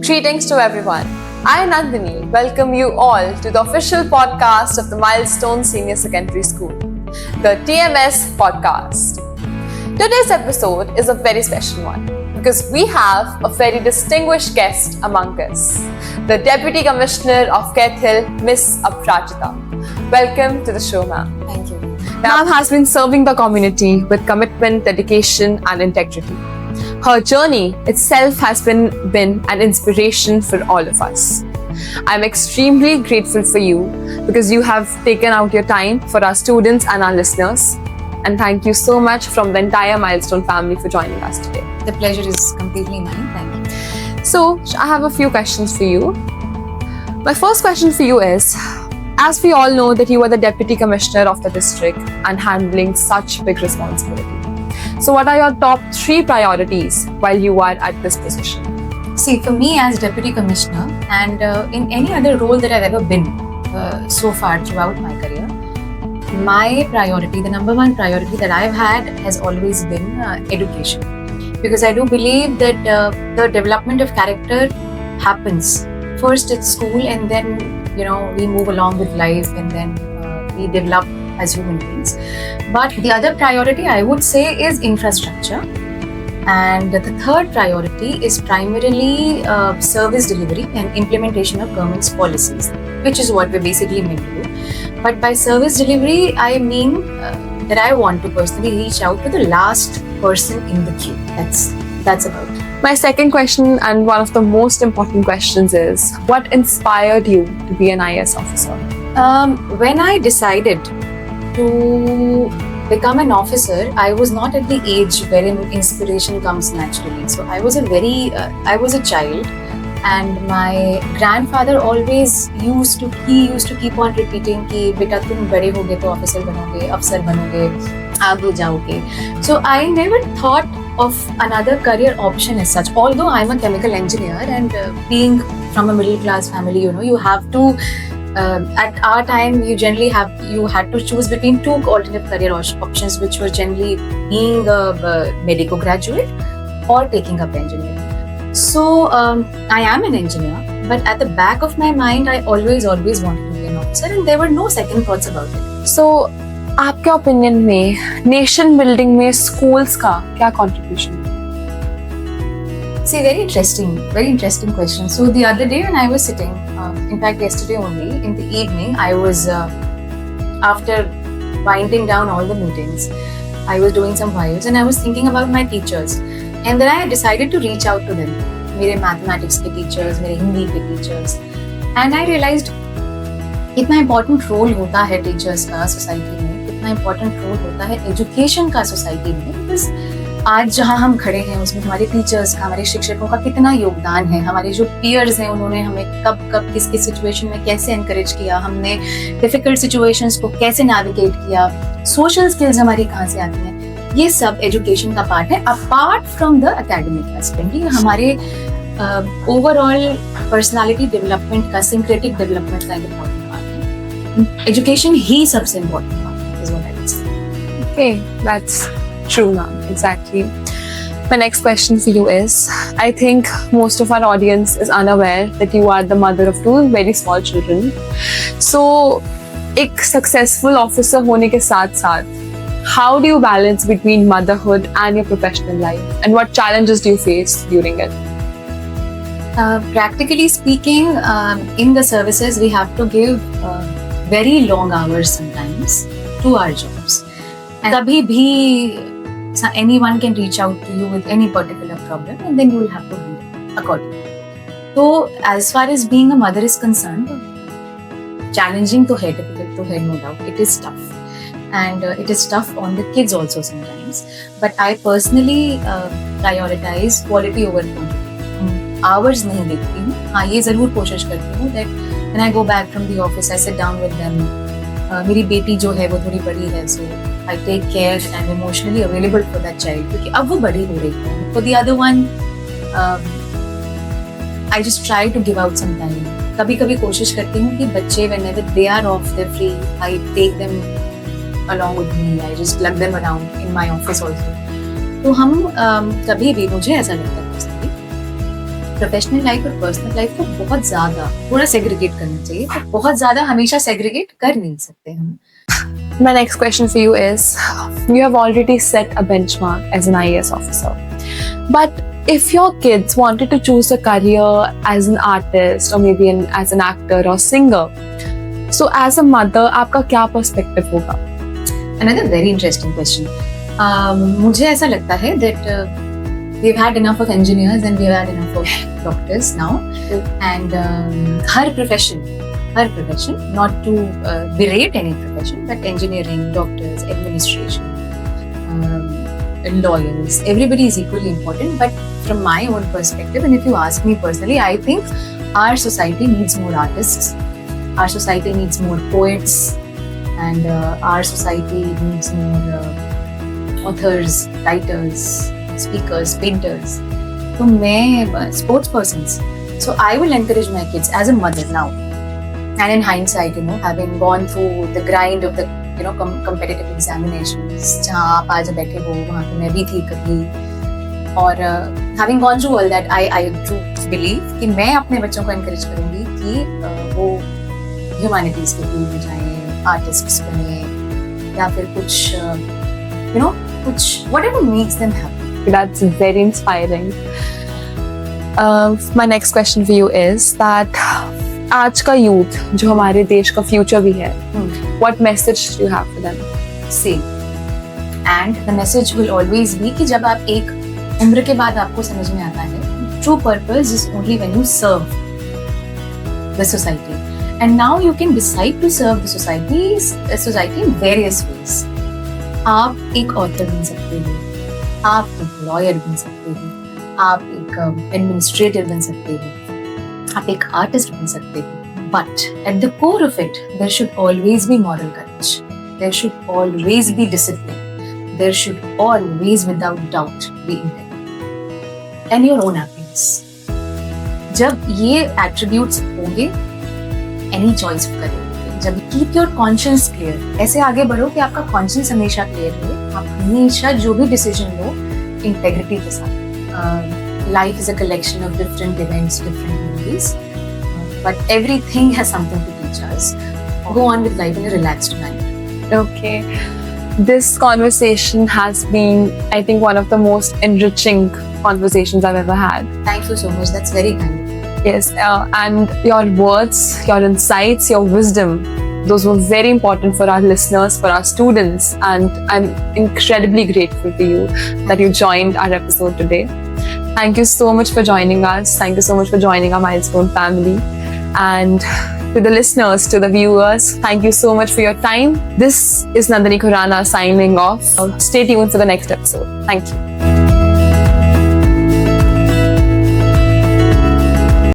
Greetings to everyone. I, Nandini, welcome you all to the official podcast of the Milestone Senior Secondary School, the TMS podcast. Today's episode is a very special one because we have a very distinguished guest among us, the Deputy Commissioner of Keth Hill, Miss Aprajita. Welcome to the show, ma'am. Thank you. Ma'am has been serving the community with commitment, dedication, and integrity. Her journey itself has been an inspiration for all of us. I'm extremely grateful for you because you have taken out your time for our students and our listeners. And thank you so much from the entire Milestone family for joining us today. The pleasure is completely mine. Thank you. So, I have a few questions for you. My first question for you is, as we all know that you are the Deputy Commissioner of the district and handling such big responsibility. So what are your top 3 priorities while you are at this position? See, for me as Deputy Commissioner and in any other role that I've ever been so far throughout my career, my priority, the number one priority that I've had has always been education. Because I do believe that the development of character happens first at school and then, we move along with life and then we develop as human beings. But the other priority I would say is infrastructure. And the third priority is primarily service delivery and implementation of government's policies, which is what we're basically meant to do. But by service delivery, I mean that I want to personally reach out to the last person in the queue. That's about it. My second question and one of the most important questions is, what inspired you to be an IAS officer? When I decided to become an officer, I was not at the age wherein inspiration comes naturally. So I was a child, and my grandfather always used to keep on repeating कि बेटा तुम बड़े होगे तो officer बनोगे, अफसर बनोगे, आगे जाओगे. So I never thought of another career option as such. Although I'm a chemical engineer and being from a middle class family, you have to. At our time, you had to choose between 2 alternate career options, which were generally being a medical graduate or taking up engineering. So I am an engineer, but at the back of my mind, I always wanted to be an officer, and there were no second thoughts about it. So, आपके opinion में nation building में schools का क्या contribution है? See, very interesting question. So the other day when I was sitting, in fact yesterday only, in the evening, I was, after winding down all the meetings, I was doing some files and I was thinking about my teachers. And then I decided to reach out to them. मेरे mathematics के teachers, मेरे हिंदी के teachers. And I realized कितना important role होता है teachers का society में, कितना important role होता है education का society में. Because आज जहाँ हम खड़े हैं उसमें हमारे टीचर्स का, हमारे शिक्षकों का कितना योगदान है. हमारे जो पीयर्स हैं उन्होंने हमें कब किस सिचुएशन में कैसे एनकरेज किया, हमने डिफिकल्ट सिचुएशंस को कैसे नेविगेट किया, सोशल स्किल्स हमारी कहाँ से आती हैं, ये सब एजुकेशन का पार्ट है apart from the academic aspect. ये हमारे ओवरऑल पर्सनालिटी डेवलपमेंट का, सिंक्रेटिक डेवलपमेंट का इम्पोर्टेंट पार्ट है. एजुकेशन ही सबसे इम्पोर्टेंट पार्ट है, is what I would say. Okay, that's true, ma'am. Exactly. My next question for you is, I think most of our audience is unaware that you are the mother of 2 very small children. So, एक successful officer होने के साथ-साथ, how do you balance between motherhood and your professional life? And what challenges do you face during it? Practically speaking, in the services, we have to give very long hours sometimes to our jobs. And कभी भी anyone can reach out to you with any particular problem and then you will have to handle accordingly. So as far as being a mother is concerned, challenging to है, difficult to है, no doubt. It is tough. And it is tough on the kids also sometimes. But I personally prioritize quality over quantity. Hours नहीं देखती हूँ. हाँ, ये ज़रूर कोशिश करती हूँ that when I go back from the office, I sit down with them. मेरी बेटी जो है वो थोड़ी बड़ी है, so I take care and I'm emotionally available for that child क्योंकि अब वो बड़ी हो रही है. For the other one, I just try to give out some time. कभी कोशिश करती हूँ कि बच्चे whenever they are off, they're free, I take them along with me. I just lug them around in my office also. तो हम कभी भी, मुझे ऐसा लगता है प्रोफेशनल लाइफ और पर्सनल लाइफ को बहुत ज्यादा थोड़ा सेग्रीगेट करना चाहिए, तो बहुत ज्यादा हमेशा सेग्रीगेट कर नहीं सकते हम. My next question for you is, you have already set a benchmark as an IAS officer. But if your kids wanted to choose a career as an artist or maybe as an actor or singer, so as a mother, आपका क्या perspective होगा? Another very interesting question. मुझे ऐसा लगता है that we've had enough of engineers and we've had enough of doctors now. And her profession, not to berate any profession, but engineering, doctors, administration, lawyers, everybody is equally important. But from my own perspective, and if you ask me personally, I think our society needs more artists. Our society needs more poets. And our society needs more authors, writers, speakers, painters. So मैं sports persons. So I will encourage my kids as a mother now. And in hindsight, having gone through the grind of the competitive examinations, जहाँ आप आज बैठे हो वहाँ पे मैं भी थी कभी. और having gone through all that, I do believe कि मैं अपने बच्चों को encourage करूँगी कि वो humanities के फील्ड में जाएं, आर्टिस्ट्स बने, या फिर कुछ कुछ whatever makes them happy. That's very inspiring. My next question for you is that आज का youth जो हमारे देश का future भी है, what message do you have for them? Same. And the message will always be कि जब आप एक उम्र के बाद आपको समझ में आता है, true purpose is only when you serve the society. And now you can decide to serve the society in various ways. आप एक author बन सकते हो, आप एक lawyer बन सकते हो, आप एक administrator बन सकते हो, आप एक artist बन सकते हो. But at the core of it, there should always be moral courage. There should always be discipline. There should always, without doubt, be integrity and your own happiness. जब ये attributes होंगे, any choice करेंगे, जब keep your conscience clear, ऐसे आगे बढ़ो कि आपका conscience हमेशा clear हो, आप हमेशा जो भी decision लो integrity के साथ. Life is a collection of different events, different memories, but everything has something to teach us. Go on with life in a relaxed manner. Okay. This conversation has been, I think, one of the most enriching conversations I've ever had. Thank you so much. That's very kind. Yes, and your words, your insights, your wisdom, those were very important for our listeners, for our students, and I'm incredibly grateful to you that you joined our episode today. Thank you so much for joining us. Thank you so much for joining our Milestone family. And to the listeners, to the viewers, thank you so much for your time. This is Nandini Khurana signing off. Stay tuned for the next episode. Thank you.